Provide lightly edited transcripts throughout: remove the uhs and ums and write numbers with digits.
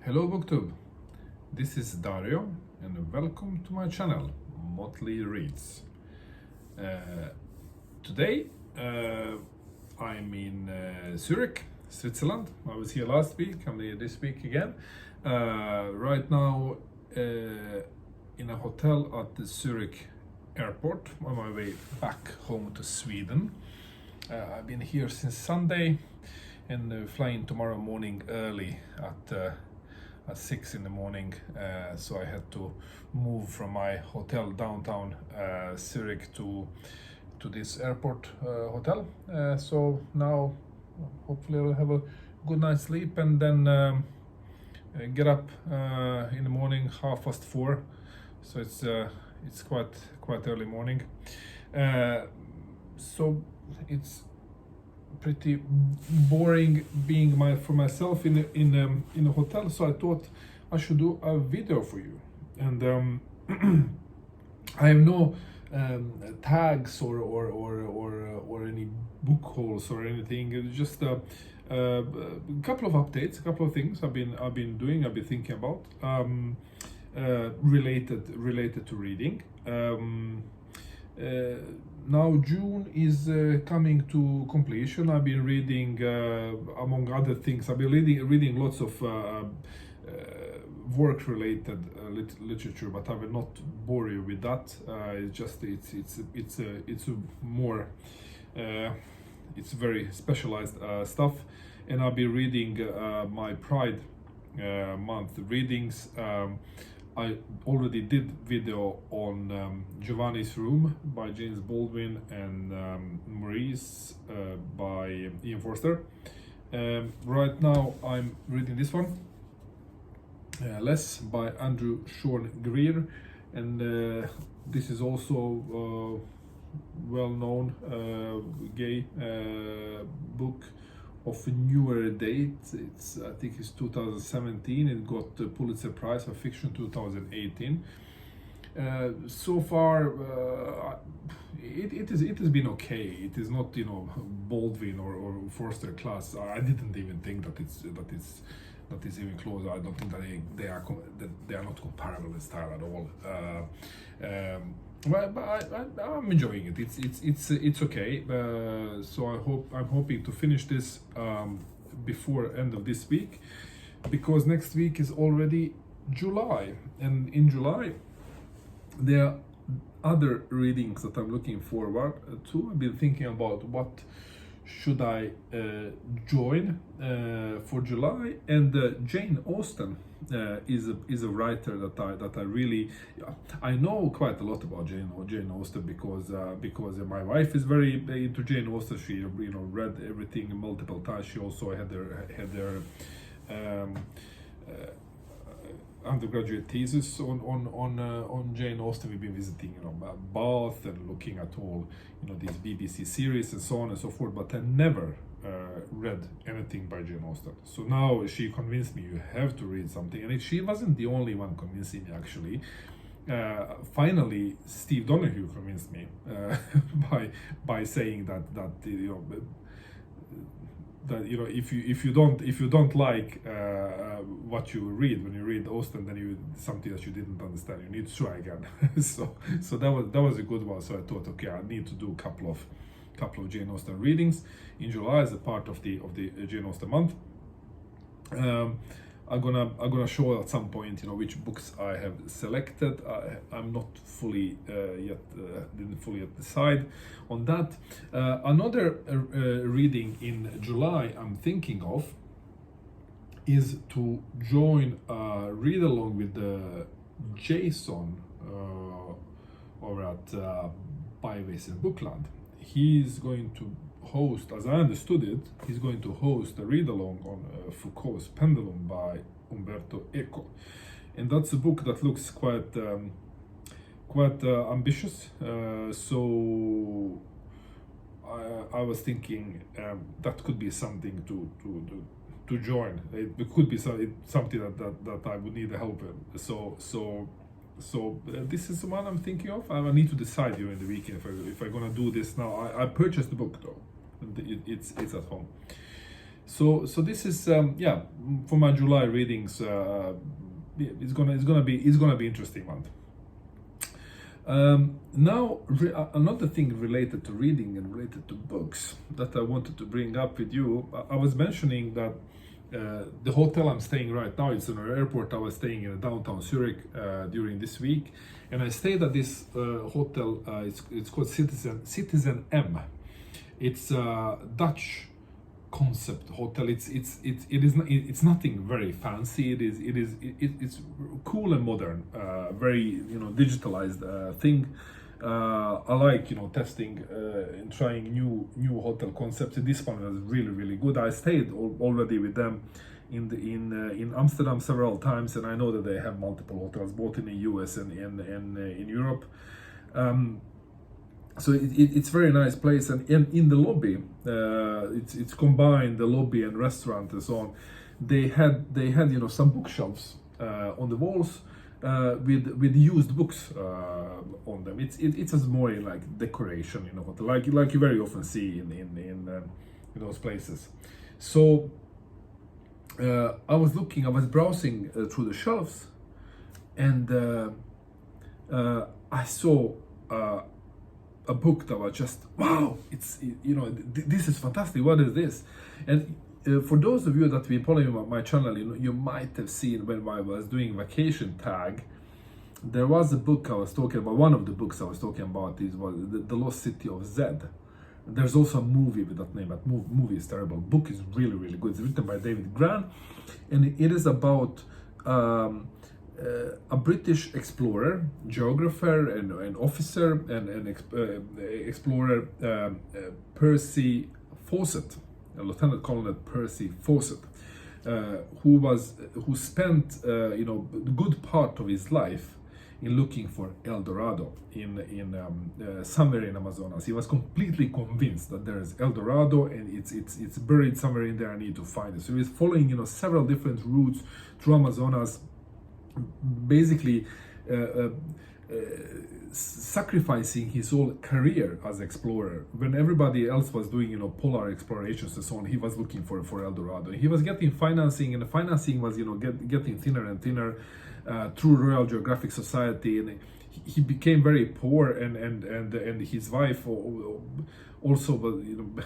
Hello Booktube, this is Dario and welcome to my channel, Motley Reads. Today I'm in Zurich, Switzerland. I was here last week, I'm here this week again. Right now in a hotel at the Zurich airport on my way back home to Sweden. I've been here since Sunday and flying tomorrow morning early at 6 in the morning, so I had to move from my hotel downtown Zurich to this airport hotel. So now hopefully I'll have a good night's sleep and then get up in the morning 4:30. So it's quite early morning. So it's pretty boring being for myself in a hotel, so I thought I should do a video for you. And I have no tags or any book holes or anything. It's just a couple of updates, a couple of things I've been thinking about related to reading. Now June is coming to completion. I've been reading, among other things, I've been reading lots of work-related literature, but I will not bore you with that. It's more it's very specialized stuff, and I'll be reading my Pride month readings. I already did video on Giovanni's Room by James Baldwin and Maurice by Ian Forster. Right now I'm reading this one, Less by Andrew Sean Greer, and this is also well-known gay book of a newer date. I think it's 2017. It got the Pulitzer Prize for Fiction 2018. So far, it has been okay. It is not, Baldwin or Forster class. I didn't even think that it's even close. I don't think that they are not comparable in style at all. Well, but I'm enjoying it. It's okay. So I'm hoping to finish this before end of this week, because next week is already July, and in July there are other readings that I'm looking forward to. I've been thinking about what should I join for July, and Jane Austen is a writer that I really I know quite a lot about Jane Austen because my wife is very into Jane Austen. She read everything multiple times. She also had their undergraduate thesis on Jane Austen. We've been visiting Bath and looking at all these BBC series and so on and so forth, but I never read anything by Jane Austen. So now she convinced me, you have to read something, and she wasn't the only one convincing me actually. Finally Steve Donahue convinced me by saying that if you don't like what you read when you read Austen, then something that you didn't understand, you need to try again. so that was a good one. So I thought, okay, I need to do a couple of Jane Austen readings in July as a part of the Jane Austen month. I'm gonna show at some point which books I have selected. I'm not fully didn't fully decide on that. Another reading in July I'm thinking of is to join read along with Jason over at Byways in Bookland. He's going to host, as I understood it, he's going to host a read-along on Foucault's Pendulum by Umberto Eco, and that's a book that looks quite ambitious. So I was thinking that could be something to join. It could be something that I would need help with. So this is the one I'm thinking of. I need to decide during the weekend if I'm gonna do this now. I purchased the book though. It's at home. So this is yeah, for my July readings. It's gonna be interesting month. Now, another thing related to reading and related to books that I wanted to bring up with you. I was mentioning that the hotel I'm staying right now, it's in an airport. I was staying in downtown Zurich during this week, and I stayed at this hotel. It's called Citizen M. It's a Dutch concept hotel. It's nothing very fancy. It's cool and modern, very digitalized thing. I like testing and trying new hotel concepts. This one was really good. I stayed already with them in Amsterdam several times, and I know that they have multiple hotels both in the US and in Europe. So it's very nice place, and in the lobby, it's combined the lobby and restaurant and so on. They had some bookshelves on the walls with used books on them. It's as more like decoration, like you very often see in those places. So I was browsing through the shelves, and I saw a book that was just wow. This is fantastic. What is this? And for those of you that have been following my channel, you might have seen when I was doing vacation tag, there was a book I was talking about. One of the books I was talking about was the Lost City of Zed. There's also a movie with that name. That movie is terrible. Book is really good. It's written by David Gran, and it is about a British explorer, geographer, and officer, and explorer, Percy Fawcett, Lieutenant Colonel Percy Fawcett, who spent the good part of his life in looking for El Dorado in somewhere in Amazonas. He was completely convinced that there is El Dorado and it's buried somewhere in there. I need to find it. So he's following several different routes through Amazonas, basically sacrificing his whole career as explorer. When everybody else was doing polar explorations and so on, he was looking for El Dorado. He was getting financing, and the financing was getting thinner and thinner through Royal Geographic Society, and he became very poor, and his wife also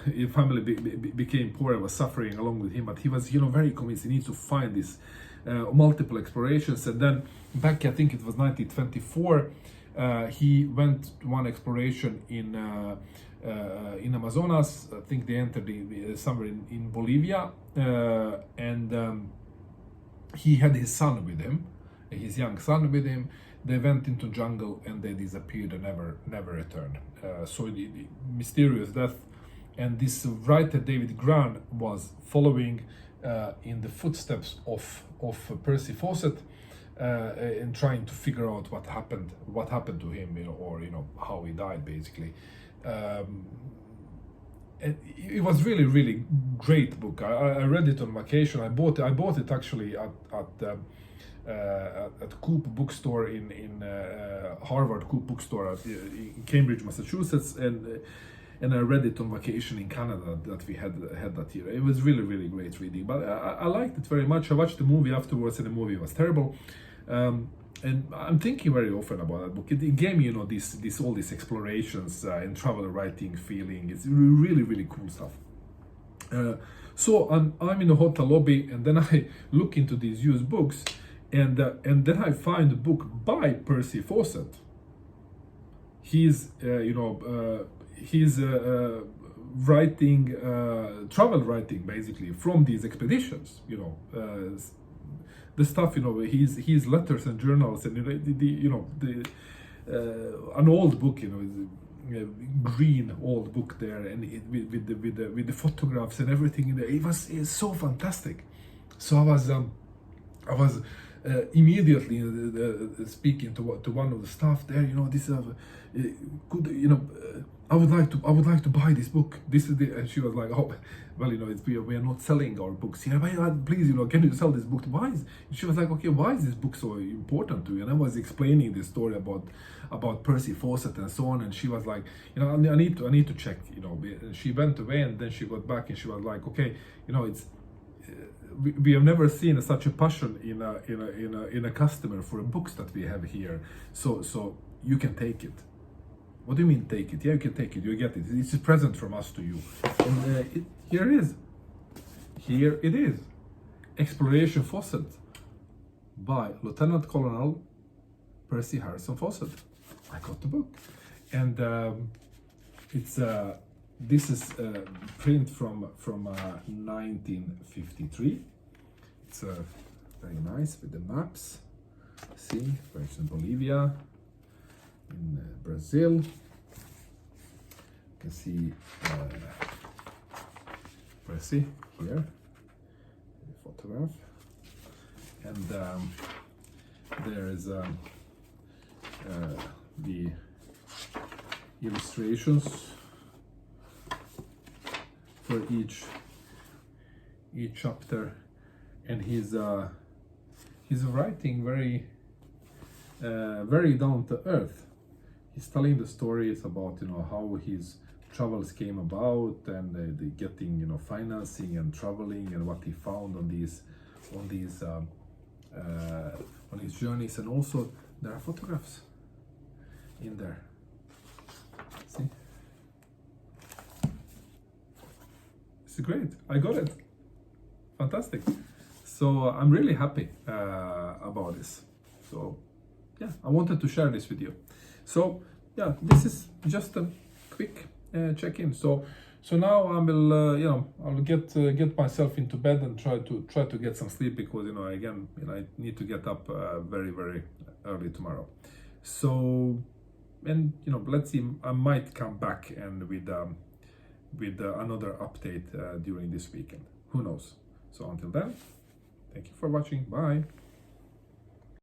his family became poor and was suffering along with him. But he was very convinced he needs to find this multiple explorations. And then back, I think it was 1924, he went one exploration in Amazonas. I think they entered somewhere in Bolivia, and he had his son with him, his young son with him. They went into jungle and they disappeared and never returned. So the mysterious death. And this writer David Gran was following in the footsteps of Percy Fawcett, and trying to figure out what happened to him, or how he died, basically. And it was really great book. I read it on vacation. I bought it actually at Coop bookstore in Harvard Coop bookstore in Cambridge, Massachusetts, and I read it on vacation in Canada that we had that year. It was really great reading, but I liked it very much. I watched the movie afterwards, and the movie was terrible. And I'm thinking very often about that book. It gave me, all these explorations and travel writing feeling. It's really cool stuff. So I'm in the hotel lobby, and then I look into these used books, and then I find a book by Percy Fawcett. He's writing travel writing, basically, from these expeditions. The stuff, his letters and journals, and an old book, green old book there, and with the photographs and everything in there. It's so fantastic. So I was immediately speaking to one of the staff there, this could, I would like to buy this book. This is and she was like, oh, well, we are not selling our books here. But please, can you sell this book? Why she was like, okay, why is this book so important to you? And I was explaining this story about Percy Fawcett and so on, and she was like, I need to check. She went away and then she got back and she was like, okay, it's. We have never seen such a passion in a customer for books that we have here. So you can take it. What do you mean take it? Yeah, you can take it. You get it. It's a present from us to you. And here it is. Here it is. Exploration Fawcett by Lieutenant Colonel Percy Harrison Fawcett. I got the book, and it's. This is a print from 1953. It's very nice with the maps. See, for example, Bolivia, in Brazil. You can see Percy here, the photograph, and there is the illustrations for each chapter, and he's writing very down to earth. He's telling the stories about how his travels came about, and the getting financing and traveling, and what he found on his journeys, and also there are photographs in there. See. It's great. I got it. Fantastic. So I'm really happy about this. So yeah, I wanted to share this with you. So yeah, this is just a quick check-in. So now I will I'll get myself into bed and try to get some sleep, because again I need to get up very early tomorrow. So, and let's see, I might come back and with another update during this weekend. Who knows? So until then, thank you for watching. Bye.